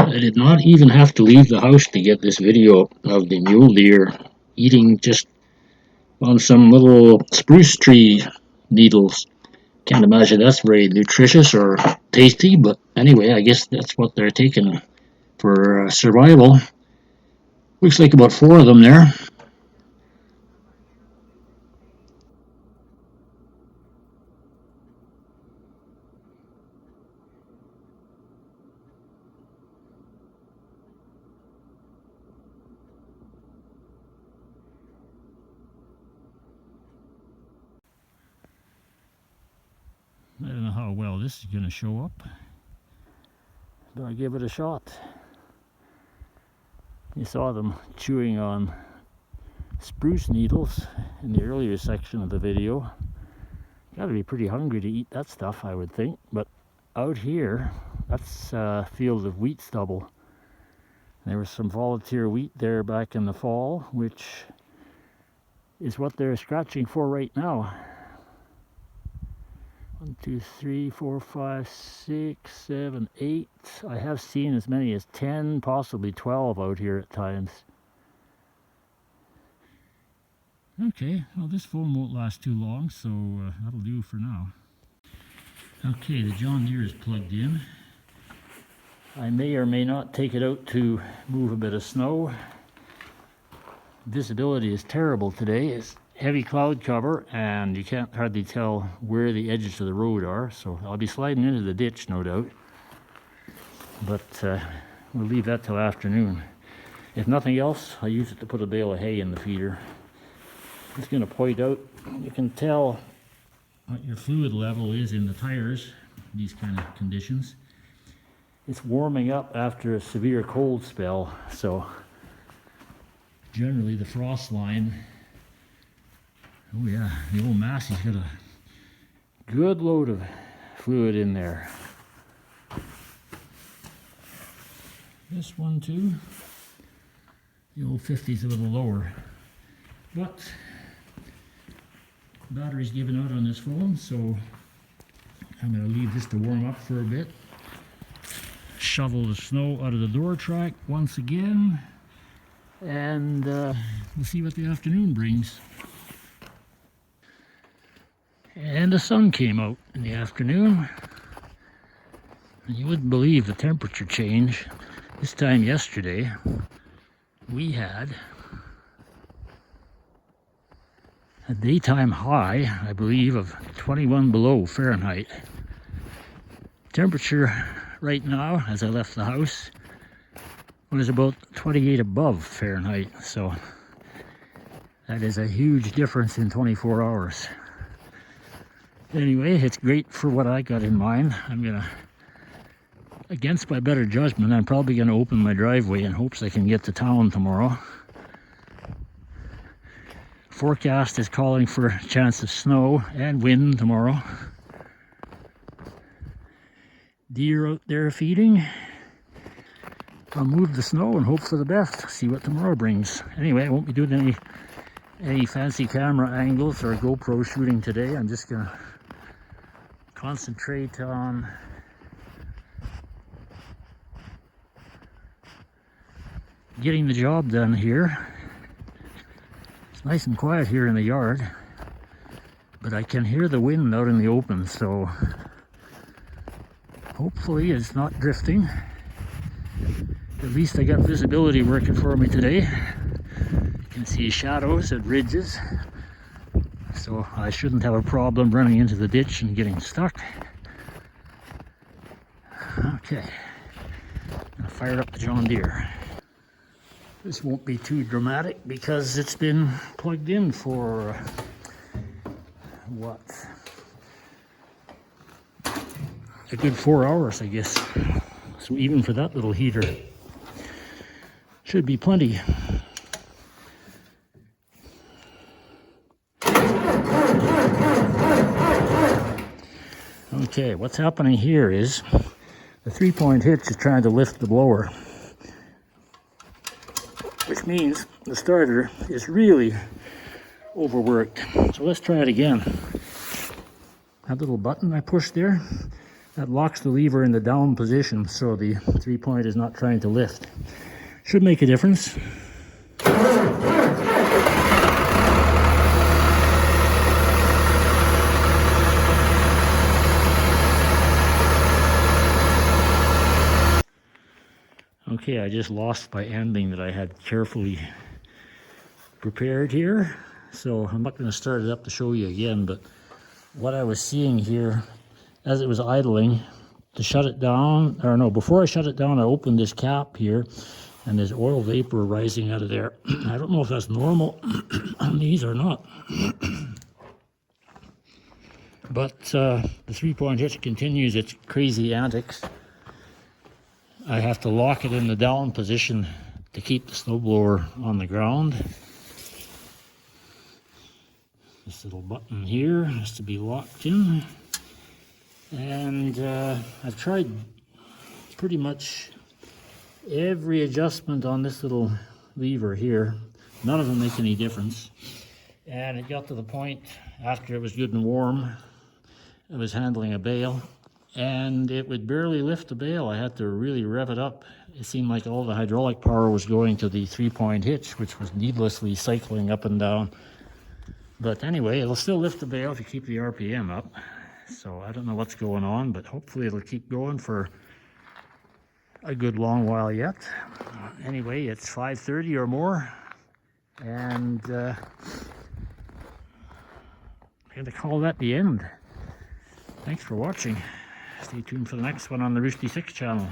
I did not even have to leave the house to get this video of the mule deer eating just on some little spruce tree needles. Can't imagine that's very nutritious or tasty, but anyway, I guess that's what they're taking for survival. Looks like about 4 of them there. I don't know how well this is going to show up, but I give it a shot. You saw them chewing on spruce needles in the earlier section of the video. Gotta be pretty hungry to eat that stuff, I would think. But out here, that's a field of wheat stubble. There was some volunteer wheat there back in the fall, which is what they're scratching for right now. 1, 2, 3, 4, 5, 6, 7, 8. I have seen as many as 10, possibly 12 out here at times. Okay, well this phone won't last too long, so that'll do for now. Okay, the John Deere is plugged in. I may or may not take it out to move a bit of snow. Visibility is terrible today. It's heavy cloud cover and you can't hardly tell where the edges of the road are, so I'll be sliding into the ditch no doubt, but we'll leave that till afternoon. If nothing else, I use it to put a bale of hay in the feeder. I'm just going to point out, you can tell what your fluid level is in the tires, these kind of conditions. It's warming up after a severe cold spell, so generally the frost line, oh yeah, the old Massey's got a good load of fluid in there. This one too, the old 50's a little lower, but battery's giving out on this phone, so I'm going to leave this to warm up for a bit. Shovel the snow out of the door track once again, and we'll see what the afternoon brings. And the sun came out in the afternoon. And you wouldn't believe the temperature change. This time yesterday, we had a daytime high, I believe, of 21 below Fahrenheit. Temperature right now, as I left the house, was about 28 above Fahrenheit. So that is a huge difference in 24 hours. Anyway, it's great for what I got in mind. I'm gonna, against my better judgment, I'm probably gonna open my driveway in hopes I can get to town tomorrow. Forecast is calling for a chance of snow and wind tomorrow. Deer out there feeding. I'll move the snow and hope for the best. See what tomorrow brings. Anyway, I won't be doing any fancy camera angles or GoPro shooting today. I'm just gonna concentrate on getting the job done here. It's nice and quiet here in the yard, but I can hear the wind out in the open, so hopefully it's not drifting. At least I got visibility working for me today. You can see shadows at ridges, so I shouldn't have a problem running into the ditch and getting stuck. Okay, I'll fire up the John Deere. This won't be too dramatic because it's been plugged in for what? A good 4 hours, I guess. So even for that little heater, should be plenty. Okay, what's happening here is the 3-point hitch is trying to lift the blower, which means the starter is really overworked. So let's try it again. That little button I pushed there, That locks the lever in the down position so the 3-point is not trying to lift. Should make a difference. Okay, I just lost my ending that I had carefully prepared here, so I'm not going to start it up to show you again, but what I was seeing here as it was idling, to shut it down, or no, before I shut it down, I opened this cap here, and there's oil vapor rising out of there. I don't know if that's normal on these or not. But the 3-point hitch continues its crazy antics. I have to lock it in the down position to keep the snowblower on the ground. This little button here has to be locked in. And I've tried pretty much every adjustment on this little lever here. None of them make any difference. And it got to the point after it was good and warm, I was handling a bale, and it would barely lift the bale. I had to really rev it up. It seemed like all the hydraulic power was going to the 3-point hitch, which was needlessly cycling up and down. But anyway, it'll still lift the bale if you keep the RPM up. So I don't know what's going on, but hopefully it'll keep going for a good long while yet. Anyway, it's 5:30 or more, and I'm going to call that the end. Thanks for watching. Stay tuned for the next one on the Roosty 6 channel.